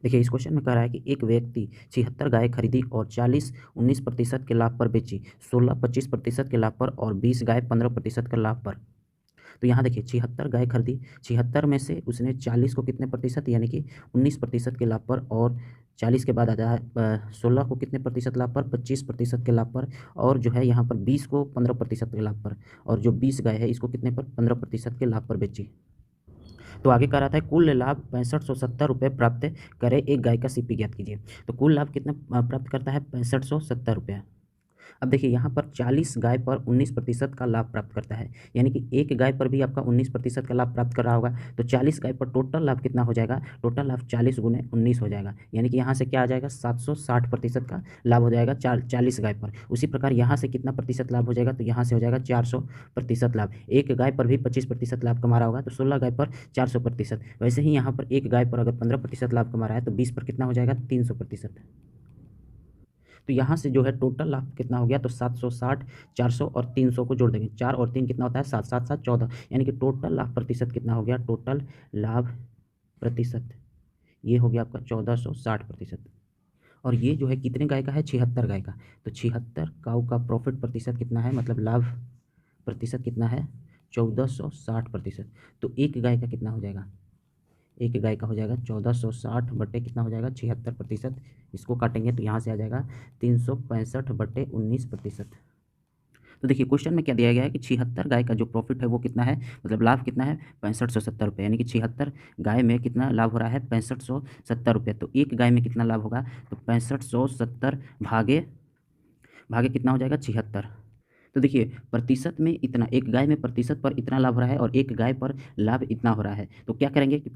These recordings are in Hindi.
देखिए इस क्वेश्चन में कह रहा है कि एक व्यक्ति 76 गाय खरीदी और 40 19% के लाभ पर बेची, 16 25% के लाभ पर और 20 गाय 15% के लाभ पर। तो यहाँ देखिए 76 गाय खरीदी, 76 में से उसने 40 को कितने प्रतिशत यानी कि 19% के लाभ पर, और 40 के बाद आता है 16 को कितने प्रतिशत लाभ पर, 25% के लाभ पर, और जो है यहाँ पर 20 को 15% के लाभ पर, और जो 20 गाय है इसको कितने पर 15% के लाभ पर बेची। तो आगे कह रहा था कुल लाभ 6570 प्राप्त करे, एक गाय का सीपी ज्ञात कीजिए। तो कुल लाभ कितना प्राप्त करता है 6570। अब देखिए यहाँ पर 40 गाय पर 19% का लाभ प्राप्त करता है, यानी कि एक गाय पर भी आपका 19% का लाभ प्राप्त कर रहा होगा। तो 40 गाय पर टोटल लाभ कितना हो जाएगा, टोटल लाभ 40 गुने 19 हो जाएगा, यानी कि यहाँ से क्या आ जाएगा 760% का लाभ हो जाएगा 40 गाय पर। उसी प्रकार यहाँ से कितना प्रतिशत लाभ हो जाएगा, तो यहाँ से हो जाएगा 400% लाभ। एक गाय पर भी 25% लाभ कमा रहा होगा, तो 16 गाय पर 400%। वैसे ही यहाँ पर एक गाय पर अगर 15% लाभ कमा रहा है तो 20 पर कितना हो जाएगा 300%। तो यहाँ से जो है टोटल लाभ कितना हो गया, तो 760, 400 और 300 को जोड़ देंगे, 4 और 3 कितना होता है 7, 7 7 14, यानी कि टोटल लाभ प्रतिशत कितना हो गया, टोटल लाभ प्रतिशत ये हो गया आपका 1460%। और ये जो है कितने गाय का है, 76 गाय का। तो 76 काऊ का प्रॉफिट प्रतिशत कितना है, मतलब लाभ प्रतिशत कितना है 1460%। तो एक गाय का कितना हो जाएगा, एक गाय का हो जाएगा 1460 बटे कितना हो जाएगा 76%। इसको काटेंगे तो यहाँ से आ जाएगा 365 बटे 19%। तो देखिए क्वेश्चन में क्या दिया गया है कि 76 गाय का जो प्रॉफिट है वो कितना है, मतलब लाभ कितना है 6570 यानी कि 76 गाय में कितना लाभ हो रहा है 6570। तो एक गाय में कितना लाभ होगा, तो 6570 भागे भागे कितना हो जाएगा 76। तो देखिए प्रतिशत में इतना, एक गाय में प्रतिशत पर इतना लाभ हो रहा है और एक गाय पर लाभ इतना हो रहा है। तो क्या करेंगे कि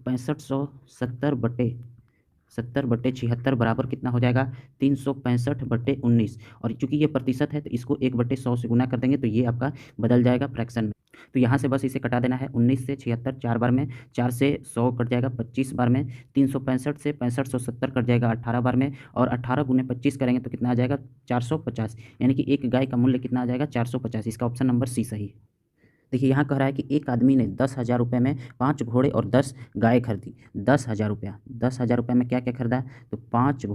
6570 बराबर कितना हो जाएगा 365/19। और चूंकि ये प्रतिशत है तो इसको 1/100 से गुना कर देंगे तो ये आपका बदल जाएगा फ्रैक्शन में। तो यहाँ से बस इसे कटा देना है, 19 से 76 4 बार में, 4 से 100 कट जाएगा 25 बार में, 365 से 6570 कट जाएगा 18 बार में, और 18 गुने 25 करेंगे तो कितना आ जाएगा 450, यानी कि एक गाय का मूल्य कितना आ जाएगा 450। इसका ऑप्शन नंबर सी सही। देखिए यहाँ कह रहा है कि एक आदमी ने 10,000 में 5 घोड़े और 10 गाय खरीदी। 10,000 में क्या क्या खरीदा, तो 5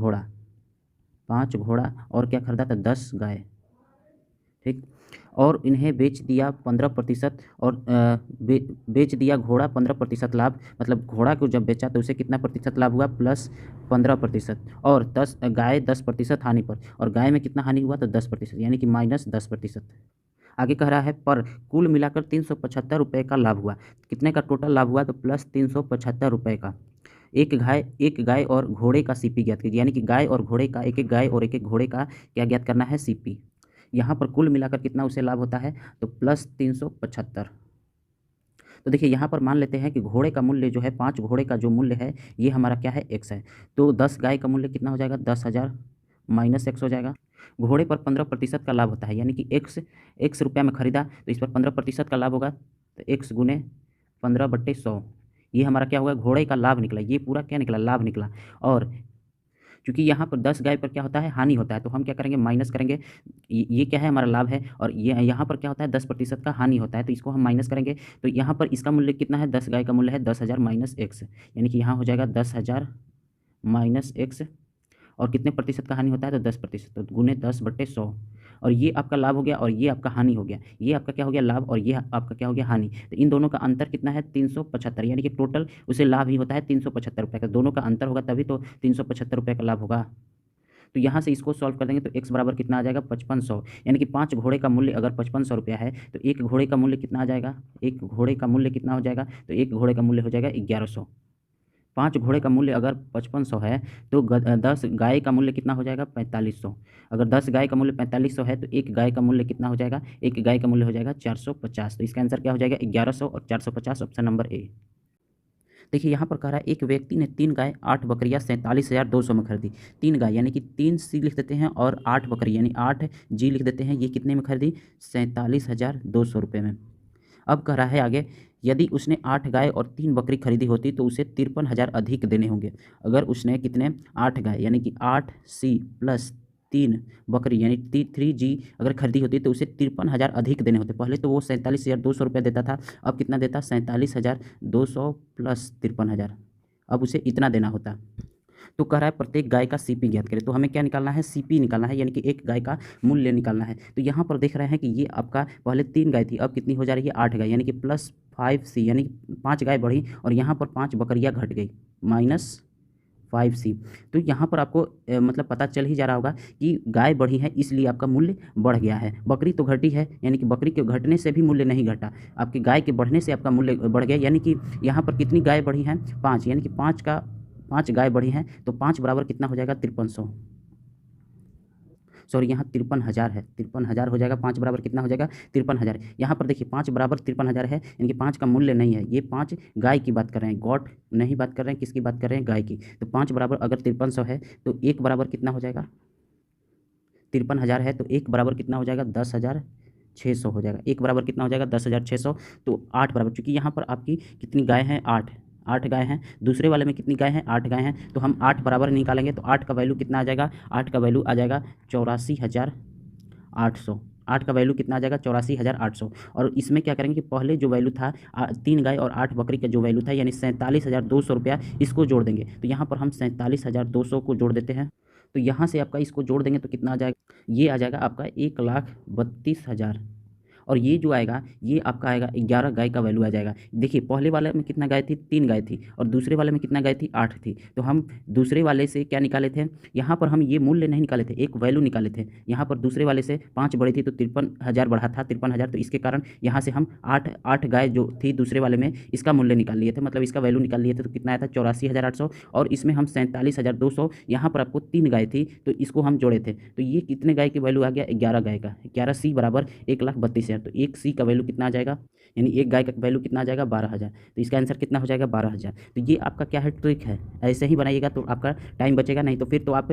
घोड़ा और क्या खरीदा था 10 गाय, ठीक। और इन्हें बेच दिया 15%, और बेच दिया घोड़ा 15% लाभ, मतलब घोड़ा को जब बेचा तो उसे कितना प्रतिशत लाभ हुआ प्लस 15%, और 10 गाय 10% हानि पर, और गाय में कितना हानि हुआ तो 10%, यानी कि -10%। आगे कह रहा है पर कुल मिलाकर 375 रुपये का लाभ हुआ। कितने का टोटल लाभ हुआ, तो प्लस 375 रुपये का। एक गाय और घोड़े का सीपी ज्ञात कीजिए, यानी कि गाय और घोड़े का, एक एक गाय और एक एक घोड़े का क्या ज्ञात करना है सीपी। यहाँ पर कुल मिलाकर कितना उसे लाभ होता है, तो प्लस 375। तो देखिए यहाँ पर मान लेते हैं कि घोड़े का मूल्य जो है, 5 घोड़े का जो मूल्य है ये हमारा क्या है x है। तो 10 गाय का मूल्य कितना हो जाएगा 10,000 माइनस x हो जाएगा। घोड़े पर 15% का लाभ होता है, यानी कि x रुपया में खरीदा तो इस पर 15% का लाभ होगा, तो x गुने 15/100 ये हमारा क्या होगा घोड़े का लाभ निकला। ये पूरा क्या निकला लाभ निकला। और क्योंकि यहाँ पर 10 गाय पर क्या होता है हानि होता है, तो हम क्या करेंगे माइनस करेंगे। ये क्या है हमारा लाभ है, और ये यहाँ पर क्या होता है 10% का हानि होता है, तो इसको हम माइनस करेंगे। तो यहाँ पर इसका मूल्य कितना है, 10 गाय का मूल्य है 10,000 माइनस x, यानी कि यहाँ हो जाएगा 10,000 माइनस x। और कितने प्रतिशत का हानि होता है, तो 10%, तो गुने 10/100। और ये आपका लाभ हो गया और ये आपका हानि हो गया। ये आपका क्या हो गया लाभ और ये आपका क्या हो गया हानि। तो इन दोनों का अंतर कितना है 375, यानी कि टोटल उसे लाभ ही होता है 375 रुपये का। दोनों का अंतर होगा तभी तो 375 रुपये का लाभ होगा। तो यहाँ से इसको सॉल्व कर देंगे तो x बराबर कितना आ जाएगा 5500, यानी कि 5 घोड़े का मूल्य अगर 5500 रुपया है तो एक घोड़े का मूल्य कितना आ जाएगा, एक घोड़े का मूल्य कितना हो जाएगा, तो एक घोड़े का मूल्य हो जाएगा 1100। 5 घोड़े का मूल्य अगर 5500 है तो 10 गाय का मूल्य कितना हो जाएगा 4500। अगर 10 गाय का मूल्य 4500 है तो एक गाय का मूल्य कितना हो जाएगा, एक गाय का मूल्य हो जाएगा 450। तो इसका आंसर क्या हो जाएगा 1100 और 450, ऑप्शन नंबर ए। देखिए यहाँ पर कह रहा है एक व्यक्ति ने 3 गाय 8 बकरियाँ 47,200 में खरीदी। 3 गाय यानी कि 3 सी लिख देते हैं और 8 बकरी यानी 8 जी लिख देते हैं, ये कितने में खरीदी 47,200 रुपये में। अब कह रहा है आगे यदि उसने 8 गाय और 3 बकरी खरीदी होती तो उसे 53,000 अधिक देने होंगे। अगर उसने कितने 8 गाय यानी कि 8C प्लस 3 बकरी यानी 3G अगर खरीदी होती तो उसे 53,000 अधिक देने होते। पहले तो वो 47,200 रुपये देता था, अब कितना देता 47,200 प्लस 53,000, अब उसे इतना देना होता। तो कह रहा है प्रत्येक गाय का सीपी ज्ञात करें, तो हमें क्या निकालना है, सीपी निकालना है, यानी कि एक गाय का मूल्य निकालना है। तो यहाँ पर देख रहे हैं कि ये आपका पहले 3 गाय थी, अब कितनी हो जा रही है, 8 गाय, यानी कि प्लस 5C, यानी 5 गाय बढ़ी और यहाँ पर 5 बकरियाँ घट गई, माइनस 5C। तो यहाँ पर आपको मतलब पता चल ही जा रहा होगा कि गाय बढ़ी है इसलिए आपका मूल्य बढ़ गया है। बकरी तो घटी है, यानी कि बकरी के घटने से भी मूल्य नहीं घटा, आपकी गाय के बढ़ने से आपका मूल्य बढ़ गया। यानी कि यहाँ पर कितनी गाय बढ़ी हैं, 5, यानी कि 5 गाय बढ़ी हैं, तो 5 बराबर कितना हो जाएगा, 5300, सॉरी यहाँ 53,000 है, 53,000 हो जाएगा। 5 बराबर कितना हो जाएगा, 53,000। यहाँ पर देखिए 5 बराबर 53,000 है, यानी कि 5 का मूल्य नहीं है, ये 5 गाय की बात कर रहे हैं, गॉट नहीं बात कर रहे हैं, किसकी बात कर रहे हैं, गाय की। तो 5 बराबर अगर 5300 है तो 1 बराबर कितना हो जाएगा, 53,000 है तो 1 बराबर कितना हो जाएगा, 10,600 हो जाएगा। 1 बराबर कितना हो जाएगा, 10,600। तो 8 बराबर, चूँकि यहाँ पर आपकी कितनी गाय हैं, 8 गाय हैं, दूसरे वाले में कितनी गाय हैं, 8 गाय हैं, तो हम 8 बराबर निकालेंगे तो 8 का वैल्यू कितना आ जाएगा, 8 का वैल्यू आ जाएगा 84,800। 8 का वैल्यू कितना आ जाएगा, 84,800। और इसमें क्या करेंगे कि पहले जो वैल्यू था 3 गाय और 8 बकरी का जो वैल्यू था, यानी 47,200 रुपया, इसको जोड़ देंगे। तो यहाँ पर हम 47,200 को जोड़ देते हैं, तो यहाँ से आपका इसको जोड़ देंगे तो कितना आ जाएगा, ये आ जाएगा आपका 1,32,000। और ये जो आएगा ये आपका आएगा 11 गाय का वैल्यू आ जाएगा। देखिए पहले वाले में कितना गाय थी, 3 गाय थी, और दूसरे वाले में कितना गाय थी, 8 थी। तो हम दूसरे वाले से क्या निकाले थे, यहाँ पर हम ये मूल्य नहीं निकाले थे, एक वैल्यू निकाले थे। यहाँ पर दूसरे वाले से 5 बढ़ी थी तो 53,000 बढ़ा था, 53,000। तो इसके कारण यहाँ से हम 8 गाय जो थी दूसरे वाले में, इसका मूल्य निकाल लिए थे, मतलब इसका वैल्यू निकाल लिए थे। तो कितना आया था, 84,800। और इसमें हम 47,200, यहाँ पर आपको 3 गाय थी तो इसको हम जोड़े थे, तो ये कितने गाय की वैल्यू आ गया, 11 गाय का। 11C बराबर 1,32,000। तो 1C का वैल्यू कितना आ जाएगा, यानी एक गाय का वैल्यू कितना आ जाएगा, 12,000। तो इसका आंसर कितना हो जाएगा, 12,000। तो ये आपका क्या है, ट्रिक है, ऐसे ही बनाइएगा तो आपका टाइम बचेगा। नहीं तो फिर तो आप,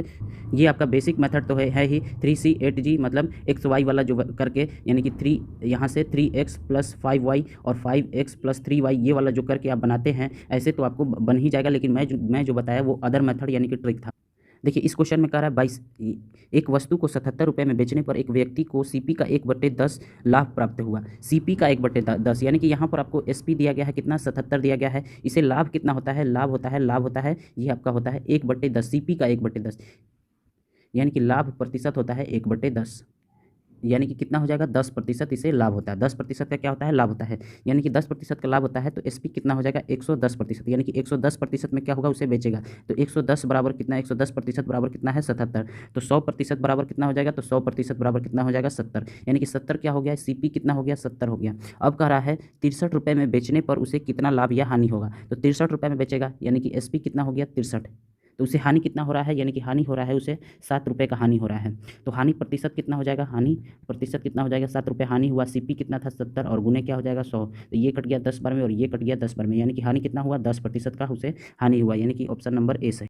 ये आपका बेसिक मेथड तो है ही 3C8G, मतलब XY वाला जो करके, यानी कि 3 यहाँ से 3x + 5y और 5x + 3y, ये वाला जो करके आप बनाते हैं, ऐसे तो आपको बन ही जाएगा। लेकिन मैं जो बताया वो अदर मेथड यानी कि ट्रिक था। देखिए इस क्वेश्चन में कह रहा है 22, एक वस्तु को 77 रुपये में बेचने पर एक व्यक्ति को सीपी का 1/10 लाभ प्राप्त हुआ। सीपी का 1/10, यानी कि यहाँ पर आपको एसपी दिया गया है कितना, 77 दिया गया है। इसे लाभ कितना होता है, लाभ होता है ये आपका होता है 1/10, सीपी का 1/10, यानी कि लाभ प्रतिशत होता है 1/10, यानी कि कितना हो जाएगा, 10% इसे लाभ होता है। 10% का क्या होता है, लाभ होता है, यानी कि 10% का लाभ होता है। तो एसपी कितना हो जाएगा, 110%, यानी कि 110% में क्या होगा, उसे बेचेगा। तो 110 बराबर कितना, 110% बराबर कितना है, 77। तो 100% बराबर कितना हो जाएगा, तो 100% बराबर कितना हो जाएगा, 70, यानी कि 70 क्या हो गया, सीपी कितना हो गया, 70 हो गया। अब कह रहा है 63 रुपये में बेचने पर उसे कितना लाभ या हानि होगा। तो 63 रुपये में बेचेगा, यानी कि एसपी कितना हो गया, 63। तो उसे हानि कितना हो रहा है, यानी कि हानि हो रहा है उसे 7 रुपये का हानि हो रहा है। तो हानि प्रतिशत कितना हो जाएगा, हानि प्रतिशत कितना हो जाएगा, 7 रुपये हानि हुआ। सीपी कितना था, 70, और गुने क्या हो जाएगा, 100। तो ये कट गया 10 बार में और ये कट गया 10 बार में, यानी कि हानि कितना हुआ, 10% का उसे हानि हुआ, यानी कि ऑप्शन नंबर ए सही।